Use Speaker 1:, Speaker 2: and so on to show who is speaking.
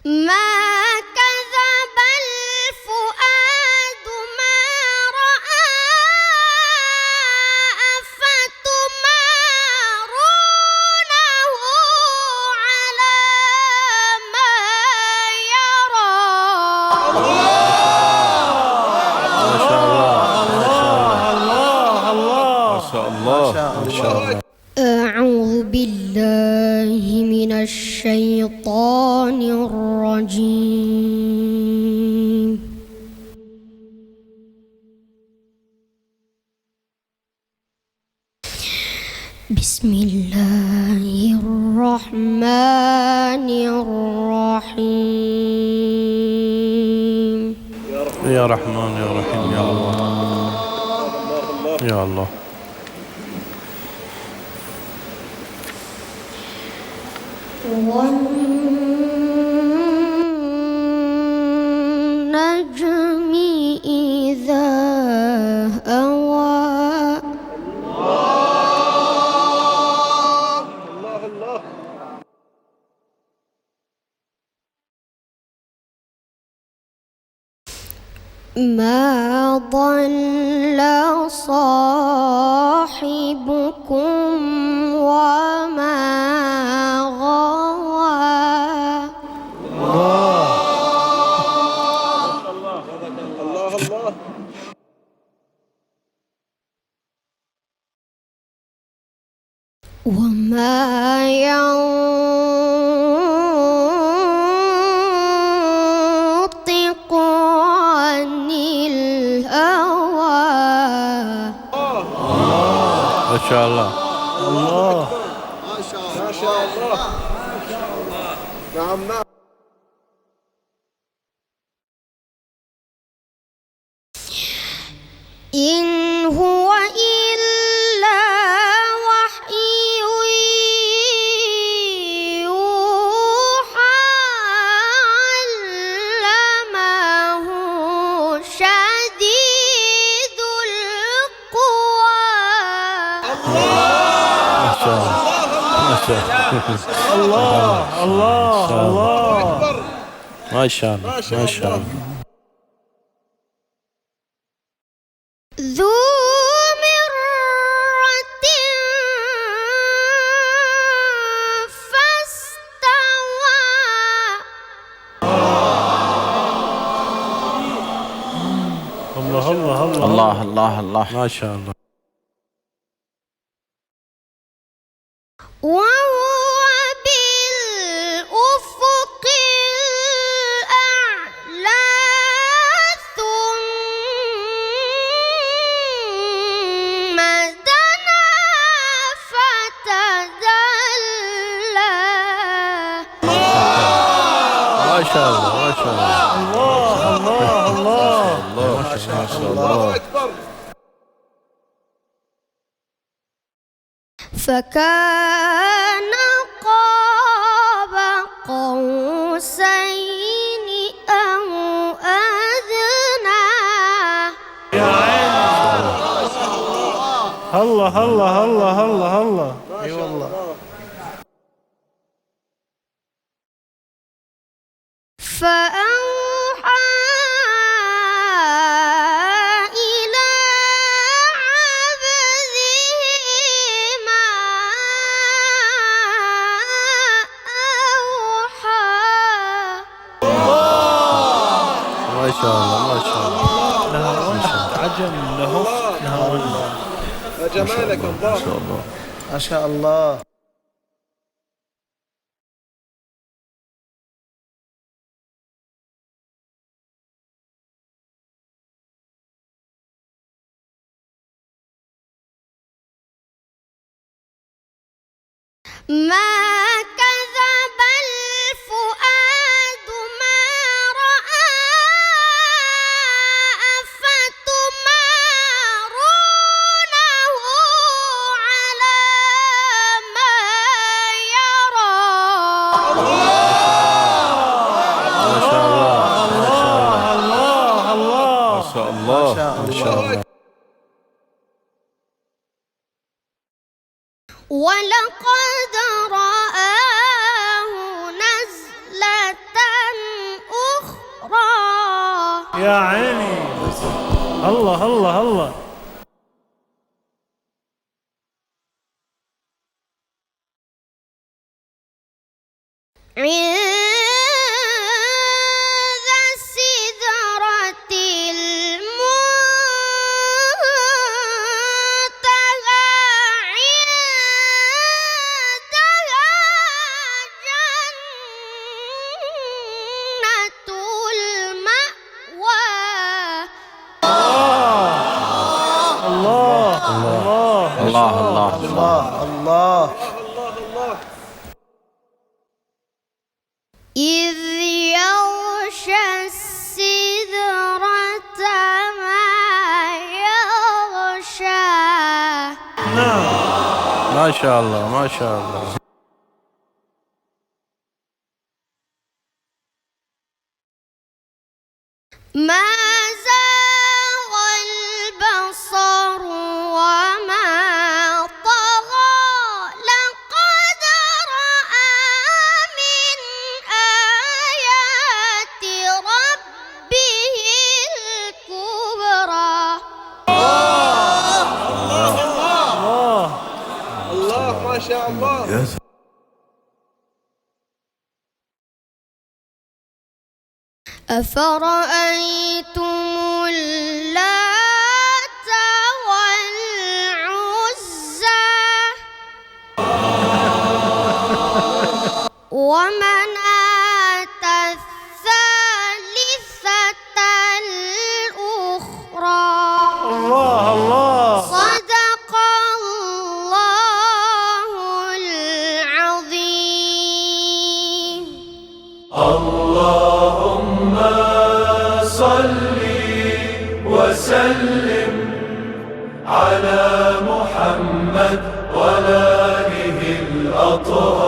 Speaker 1: ما كذب الفؤاد ما رأى أفتمارونه على ما يرى.
Speaker 2: ما شاء الله ما شاء الله.
Speaker 1: أعوذ بالله من الشيطان الرجيم. بسم الله الرحمن الرحيم.
Speaker 2: يا رحمن يا رحيم يا الله يا الله.
Speaker 1: والنجم إذا هوى. ما ضل صاحبكم وما غوى. وما ينطق عن الهوى.
Speaker 2: ما شاء الله.
Speaker 3: الله ما شاء الله. نعم نعم.
Speaker 1: إن هو إلا وحي يوحى علمه شديد القوى.
Speaker 2: ما شاء الله ما شاء
Speaker 3: الله الله الله.
Speaker 2: ما شاء الله ما شاء الله.
Speaker 1: ذو مرة فاستوى.
Speaker 3: الله الله
Speaker 2: الله الله الله ما شاء الله.
Speaker 1: وهو بالأفق الأعلى ثم دنا فتدلى.
Speaker 2: ما شاء الله ما شاء الله.
Speaker 3: الله الله
Speaker 2: ما شاء الله.
Speaker 1: فكان قاب قوسين أو أدنى.
Speaker 3: يا عين. الله الله الله الله الله. اي والله.
Speaker 1: فأوحى إلى عبده ما أوحى.
Speaker 2: ما شاء الله ما شاء الله.
Speaker 3: لها عجم له لها
Speaker 4: يا جمالك
Speaker 2: ما
Speaker 4: الله.
Speaker 2: شاء الله.
Speaker 3: ما شاء الله.
Speaker 1: ما كذب الفؤاد ما رأى أفتمارونه على ما يرى.
Speaker 2: ما شاء الله
Speaker 3: الله
Speaker 2: ما شاء الله ما شاء الله.
Speaker 1: ولقد رآه نزلة
Speaker 3: يا عيني. الله الله الله.
Speaker 1: عند سدرة المنتهى عندها جنة المأوى
Speaker 3: الله الله
Speaker 2: الله الله
Speaker 3: الله الله.
Speaker 1: إذ يغشى السدرة ما يغشى
Speaker 3: نعم.
Speaker 2: ما شاء الله ما شاء الله.
Speaker 1: ما زاغ البصر وما طغى لقد رأى من آيات ربه الكبرى
Speaker 3: الله.
Speaker 4: الله ما شاء الله.
Speaker 1: أفرأيتم اللات والعزى ومناة الثالثة الأخرى
Speaker 3: الله الله.
Speaker 1: صدق الله العظيم.
Speaker 5: اللهم صل وسلم على محمد وآله الأطهار.